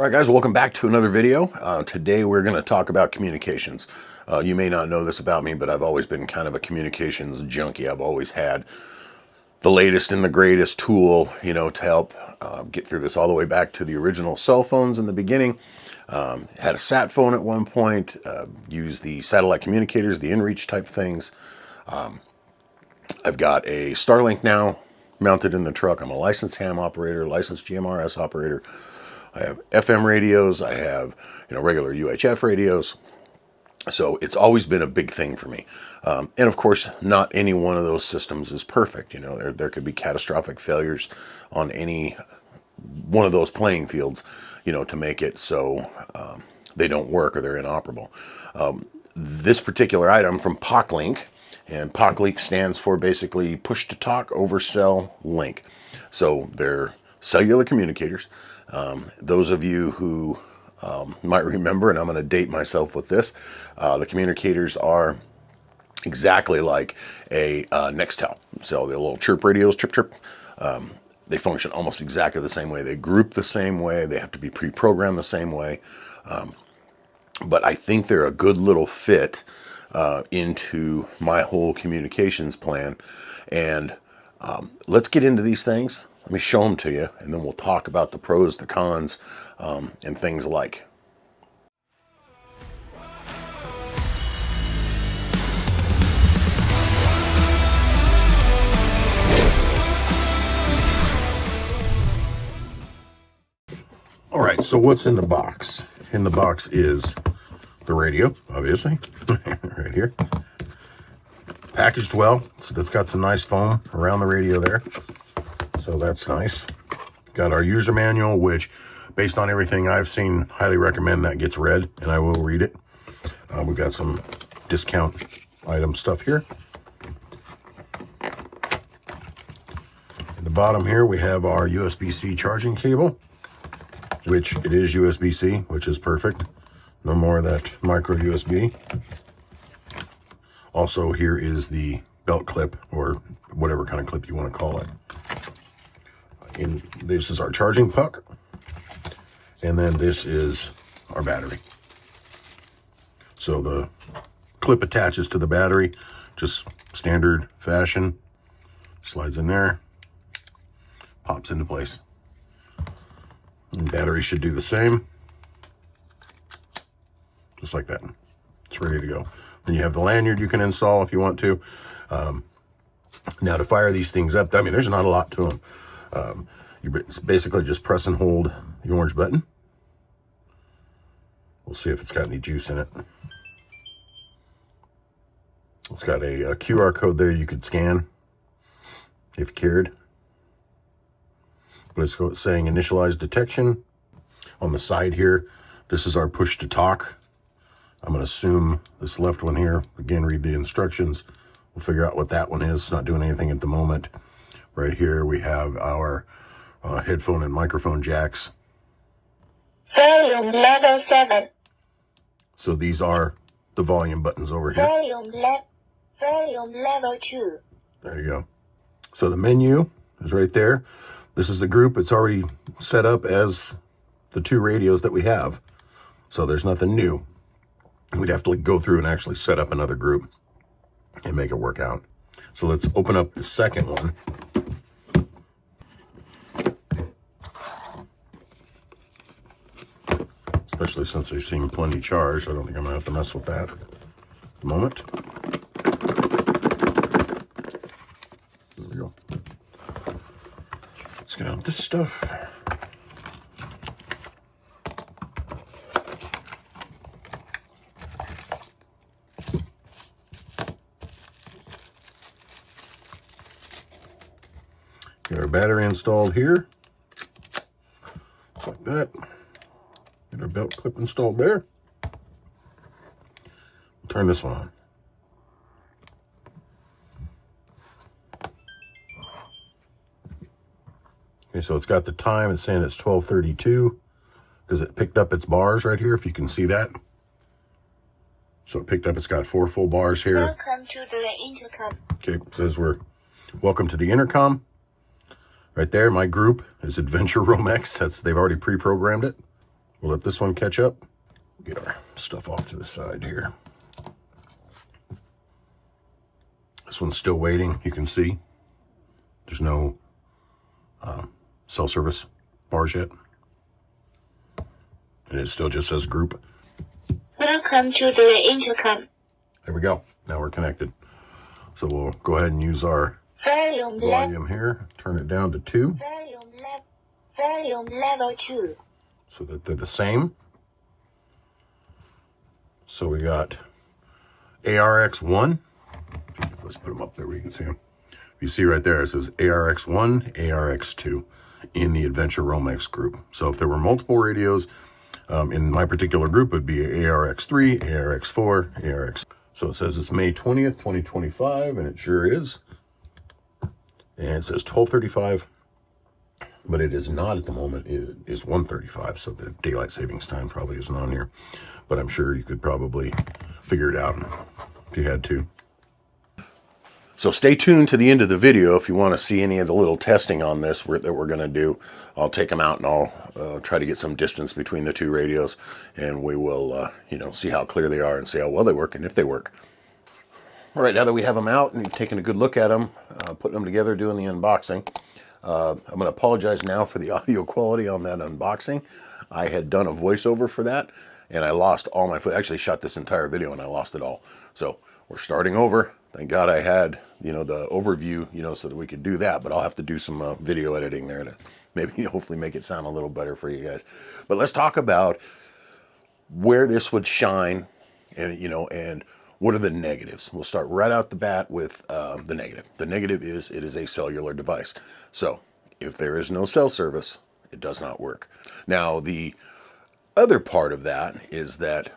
All right, guys, welcome back to another video. Today we're going to talk about communications. You may not know this about me, but I've always been kind of a communications junkie. I've always had the latest and the greatest tool, to help get through this all the way back to the original cell phones in the beginning. Had a sat phone at one point, used the satellite communicators, the inReach type things. I've got a Starlink now mounted in the truck. I'm a licensed ham operator, licensed GMRS operator. I have FM radios. I have, regular UHF radios. So it's always been a big thing for me. And of course, not any one of those systems is perfect. There could be catastrophic failures on any one of those playing fields, to make it so they don't work or they're inoperable. This particular item from POCLINK, and POCLINK stands for basically push to talk over cell link. So they're cellular communicators. Those of you who might remember, and I'm going to date myself with this, the communicators are exactly like a Nextel. So the little chirp radios, chirp chirp, they function almost exactly the same way. They group the same way. They have to be pre-programmed the same way. But I think they're a good little fit into my whole communications plan. And let's get into these things. Let me show them to you, and then we'll talk about the pros, the cons, and things like. All right, so what's in the box? In the box is the radio, obviously, right here. Packaged well, so it's got some nice foam around the radio there. So that's nice. Got our user manual, which, based on everything I've seen, highly recommend that gets read, and I will read it. We've got some discount item stuff here. At the bottom here, we have our USB-C charging cable, which it is USB-C, which is perfect. No more of that micro USB. Also, here is the belt clip, or whatever kind of clip you want to call it. And this is our charging puck, and then this is our battery. So the clip attaches to the battery, just standard fashion, slides in there, pops into place. And battery should do the same, just like that. It's ready to go. Then you have the lanyard you can install if you want to. Now to fire these things up, there's not a lot to them. You basically just press and hold the orange button. We'll see if it's got any juice in it. It's got a QR code there you could scan if cared. But it's saying initialize detection. On the side here, this is our push to talk. I'm going to assume this left one here. Again, read the instructions. We'll figure out what that one is. It's not doing anything at the moment. Right here we have our headphone and microphone jacks. Volume level 7. So these are the volume buttons over here. Volume level 2. There you go. So the menu is right there. This is the group. It's already set up as the two radios that we have. So there's nothing new. We'd have to go through and actually set up another group and make it work out. So let's open up the second one. Especially since they seem plenty charged. I don't think I'm gonna have to mess with that at the moment. There we go. Let's get out this stuff. Get our battery installed here. Just like that. Get our belt clip installed there. Turn this one on. Okay, so it's got the time. It's saying it's 12:32 because it picked up its bars right here, if you can see that. So it picked up, it's got 4 full bars here. Welcome to the intercom. Okay, it says we're welcome to the intercom. Right there, my group is Adventure Romex. They've already pre-programmed it. We'll let this one catch up. Get our stuff off to the side here. This one's still waiting. You can see there's no cell service bars yet. And it still just says group. Welcome to the intercom. There we go. Now we're connected. So we'll go ahead and use our volume here. Turn it down to 2. Volume level 2. So that they're the same. So we got ARX1. Let's put them up there where you can see them. You see right there, it says ARX1, ARX2 in the Adventure Romex group. So if there were multiple radios, in my particular group, it would be ARX3, ARX4, ARX. So it says it's May 20th, 2025, and it sure is. And it says 12:35, but it is not at the moment. It is 1:35, so the daylight savings time probably isn't on here. But I'm sure you could probably figure it out if you had to. So stay tuned to the end of the video if you want to see any of the little testing on this that we're going to do. I'll take them out and I'll try to get some distance between the two radios, and we will, see how clear they are and see how well they work and if they work. All right, now that we have them out and you've taken a good look at them, putting them together, doing the unboxing, I'm going to apologize now for the audio quality on that unboxing. I had done a voiceover for that, and I lost all my footage. Actually shot this entire video and I lost it all. So we're starting over. Thank God I had, the overview, so that we could do that. But I'll have to do some video editing there to maybe hopefully make it sound a little better for you guys. But let's talk about where this would shine and, and what are the negatives. We'll start right out the bat with the negative. The negative is it is a cellular device. So if there is no cell service, it does not work. Now, the other part of that is that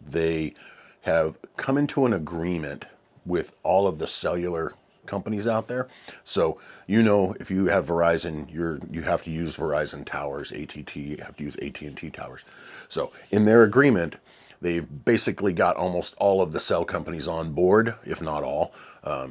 they have come into an agreement with all of the cellular companies out there. So, if you have Verizon, you have to use Verizon towers, AT&T, you have to use AT&T towers. So in their agreement, they've basically got almost all of the cell companies on board, if not all. I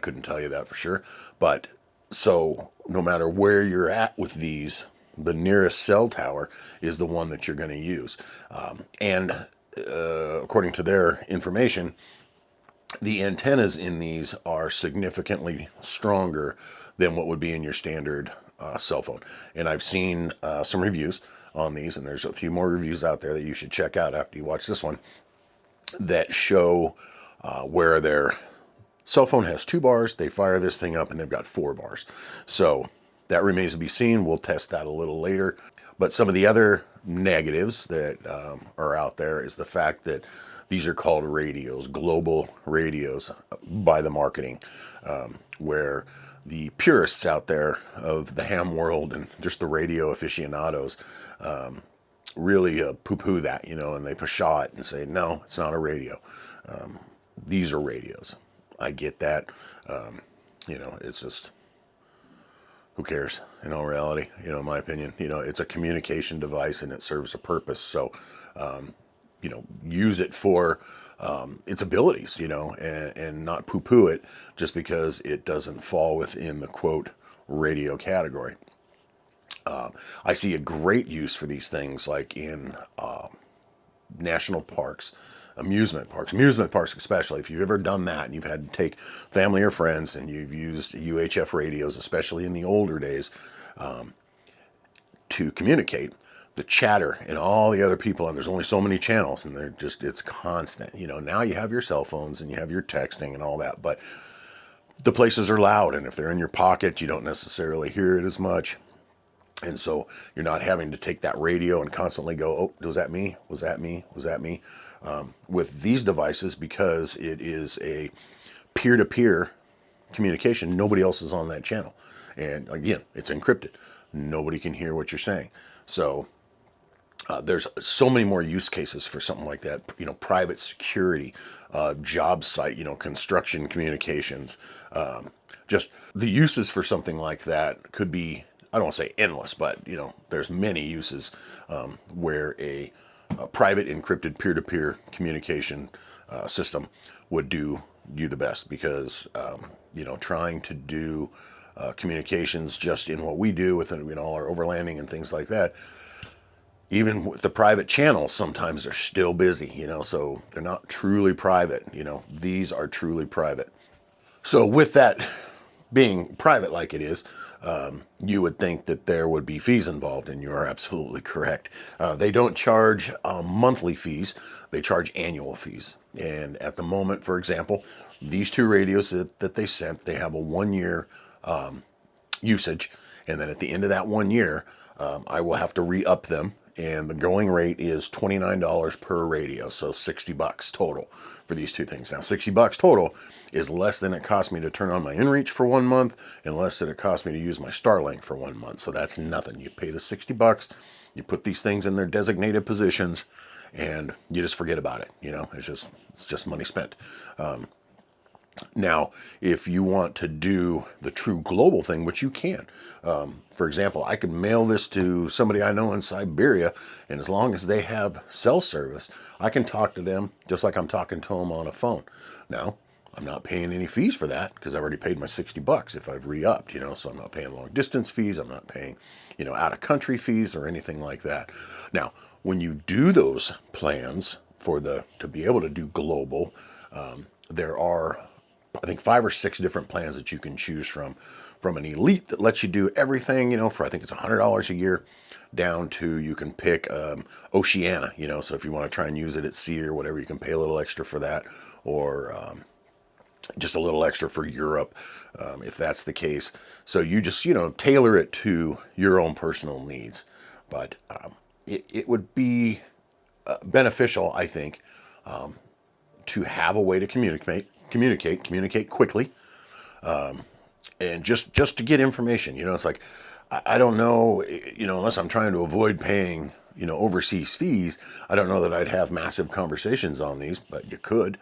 couldn't tell you that for sure. But so no matter where you're at with these, the nearest cell tower is the one that you're going to use. According to their information, the antennas in these are significantly stronger than what would be in your standard cell phone. And I've seen some reviews on these, and there's a few more reviews out there that you should check out after you watch this one, that show where their cell phone has 2 bars, they fire this thing up and they've got 4 bars. So that remains to be seen. We'll test that a little later. But some of the other negatives that are out there is the fact that these are called radios, global radios by the marketing, where the purists out there of the ham world and just the radio aficionados really poo-poo that, and they pshaw it and say, no, it's not a radio. These are radios. I get that. It's just, who cares in all reality, in my opinion. It's a communication device and it serves a purpose. So, use it for its abilities, and not poo-poo it just because it doesn't fall within the quote radio category. I see a great use for these things like in national parks, amusement parks especially. If you've ever done that and you've had to take family or friends and you've used UHF radios, especially in the older days, to communicate, the chatter and all the other people, and there's only so many channels, and it's constant. Now you have your cell phones and you have your texting and all that, but the places are loud, and if they're in your pocket, you don't necessarily hear it as much. And so you're not having to take that radio and constantly go, oh, was that me? Was that me? Was that me? With these devices, because it is a peer-to-peer communication, nobody else is on that channel. And again, it's encrypted. Nobody can hear what you're saying. So there's so many more use cases for something like that. Private security, job site, construction communications. Just the uses for something like that could be, I don't want to say endless, but there's many uses where a private encrypted peer-to-peer communication system would do you the best, because trying to do communications just in what we do with all our overlanding and things like that, even with the private channels, sometimes they're still busy, so they're not truly private. These are truly private. So with that being private like it is, you would think that there would be fees involved, and you are absolutely correct. They don't charge monthly fees, they charge annual fees. And at the moment, for example, these two radios that they sent, they have a 1 year usage. And then at the end of that 1 year, I will have to re-up them. And the going rate is $29 per radio. So $60 total for these two things. Now, $60 total is less than it cost me to turn on my inReach for 1 month and less than it cost me to use my Starlink for 1 month. So that's nothing. You pay the $60, you put these things in their designated positions, and you just forget about it. It's just money spent. Now, if you want to do the true global thing, which you can, for example, I could mail this to somebody I know in Siberia, and as long as they have cell service, I can talk to them just like I'm talking to them on a phone. Now, I'm not paying any fees for that because I've already paid my $60 if I've re-upped, so I'm not paying long distance fees. I'm not paying, out of country fees or anything like that. Now, when you do those plans to be able to do global, there are, I think, 5 or 6 different plans that you can choose from an elite that lets you do everything, for I think it's $100 a year, down to you can pick Oceania, so if you want to try and use it at sea or whatever, you can pay a little extra for that, or just a little extra for Europe, if that's the case. So you just, tailor it to your own personal needs. But it would be beneficial, I think, to have a way to communicate quickly, and just to get information. It's like, I don't know, unless I'm trying to avoid paying, overseas fees, I don't know that I'd have massive conversations on these, but you could,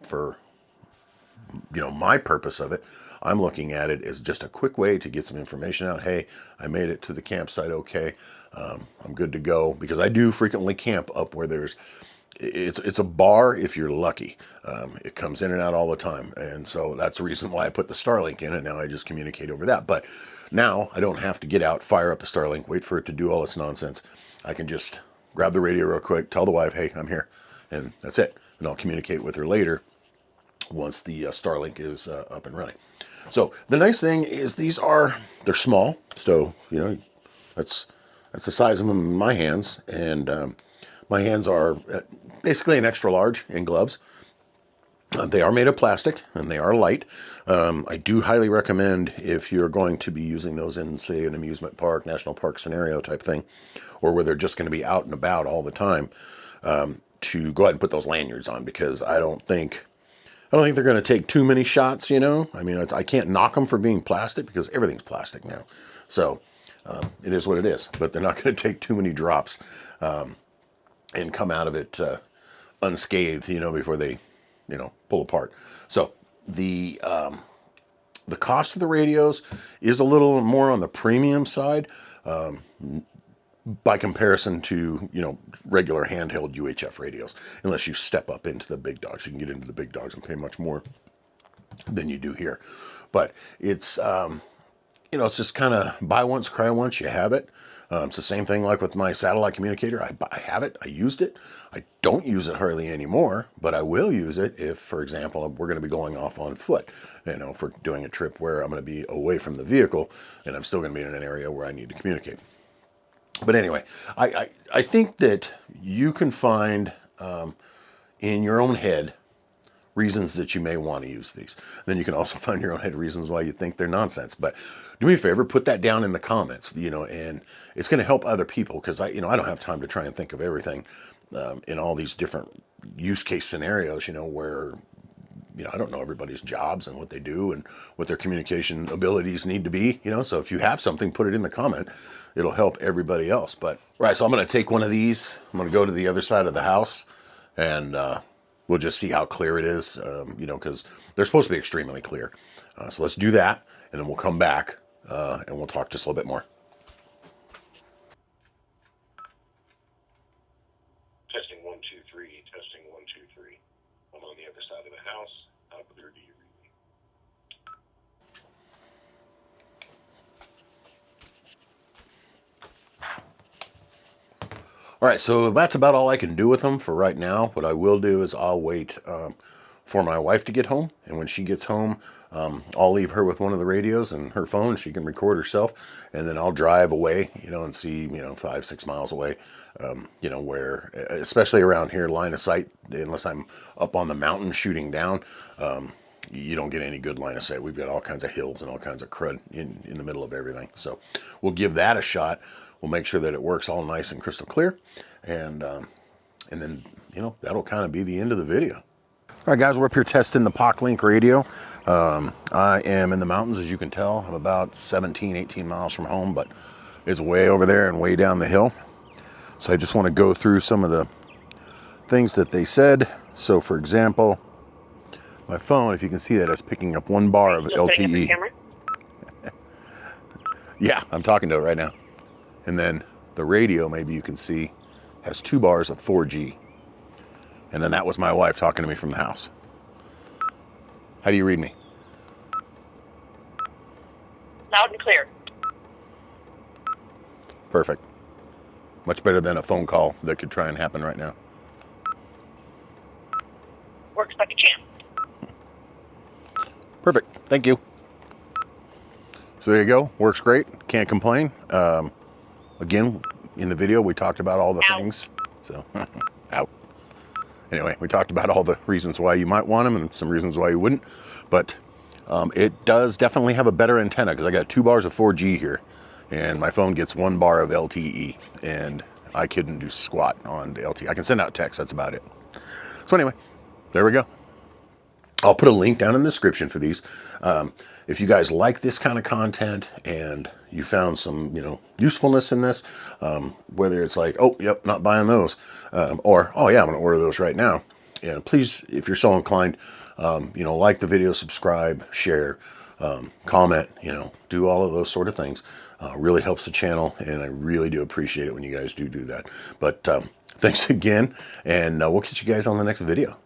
for, my purpose of it, I'm looking at it as just a quick way to get some information out. Hey, I made it to the campsite okay. I'm good to go, because I do frequently camp up where it's a bar if you're lucky. It comes in and out all the time. And so that's the reason why I put the Starlink in, and now I just communicate over that. But now I don't have to get out, fire up the Starlink, wait for it to do all its nonsense. I can just grab the radio real quick, tell the wife, hey, I'm here. And that's it. And I'll communicate with her later once the Starlink is up and running. So the nice thing is they're small. So, that's the size of them in my hands. And my hands are basically an extra large in gloves. They are made of plastic and they are light. I do highly recommend, if you're going to be using those in, say, an amusement park, national park scenario type thing, or where they're just going to be out and about all the time, to go ahead and put those lanyards on, because I don't think they're going to take too many shots. I mean, I can't knock them for being plastic, because everything's plastic now. So it is what it is. But they're not going to take too many drops and come out of it unscathed, before they, pull apart. So the cost of the radios is a little more on the premium side, by comparison to, regular handheld UHF radios. Unless you step up into the big dogs, you can get into the big dogs and pay much more than you do here. But it's it's just kind of buy once, cry once, you have it. It's the same thing like with my satellite communicator. I have it. I used it. I don't use it hardly anymore, but I will use it if, for example, we're going to be going off on foot, for doing a trip where I'm going to be away from the vehicle and I'm still going to be in an area where I need to communicate. But anyway, I think that you can find in your own head reasons that you may want to use these. Then you can also find your own head reasons why you think they're nonsense. But do me a favor, put that down in the comments, and it's going to help other people, because I don't have time to try and think of everything in all these different use case scenarios, where, I don't know everybody's jobs and what they do and what their communication abilities need to be, so if you have something, put it in the comment. It'll help everybody else. But right, so I'm going to take one of these. I'm going to go to the other side of the house, and we'll just see how clear it is, because they're supposed to be extremely clear. So let's do that, and then we'll come back and we'll talk just a little bit more. Testing 1 2 3. Testing 1 2 3. I'm on the other side of the house. How clear do you read me? All right, so that's about all I can do with them for right now. What I will do is I'll wait for my wife to get home, and when she gets home, I'll leave her with one of the radios and her phone. She can record herself, and then I'll drive away, and see, 5, 6 miles away, where, especially around here, line of sight, unless I'm up on the mountain shooting down, you don't get any good line of sight. We've got all kinds of hills and all kinds of crud in the middle of everything. So we'll give that a shot. We'll make sure that it works all nice and crystal clear, and then that'll kind of be the end of the video. All right, guys, we're up here testing the POCLINK radio. I am in the mountains, as you can tell. I'm about 17, 18 miles from home, but it's way over there and way down the hill. So I just want to go through some of the things that they said. So, for example, my phone, if you can see that, is picking up 1 bar of LTE. Yeah, I'm talking to it right now. And then the radio, maybe you can see, has 2 bars of 4G. And then that was my wife talking to me from the house. How do you read me? Loud and clear. Perfect. Much better than a phone call that could try and happen right now. Works like a champ. Perfect. Thank you. So there you go. Works great. Can't complain. Again, in the video, we talked about all the things. So, out. Anyway, we talked about all the reasons why you might want them and some reasons why you wouldn't. But it does definitely have a better antenna, because I got 2 bars of 4G here, and my phone gets 1 bar of LTE, and I couldn't do squat on the LTE. I can send out text. That's about it. So anyway, there we go. I'll put a link down in the description for these. If you guys like this kind of content and you found some, usefulness in this, whether it's like, oh, yep, not buying those, or, oh yeah, I'm going to order those right now. Please, if you're so inclined, like the video, subscribe, share, comment, do all of those sort of things. Really helps the channel, and I really do appreciate it when you guys do that. But thanks again, and we'll catch you guys on the next video.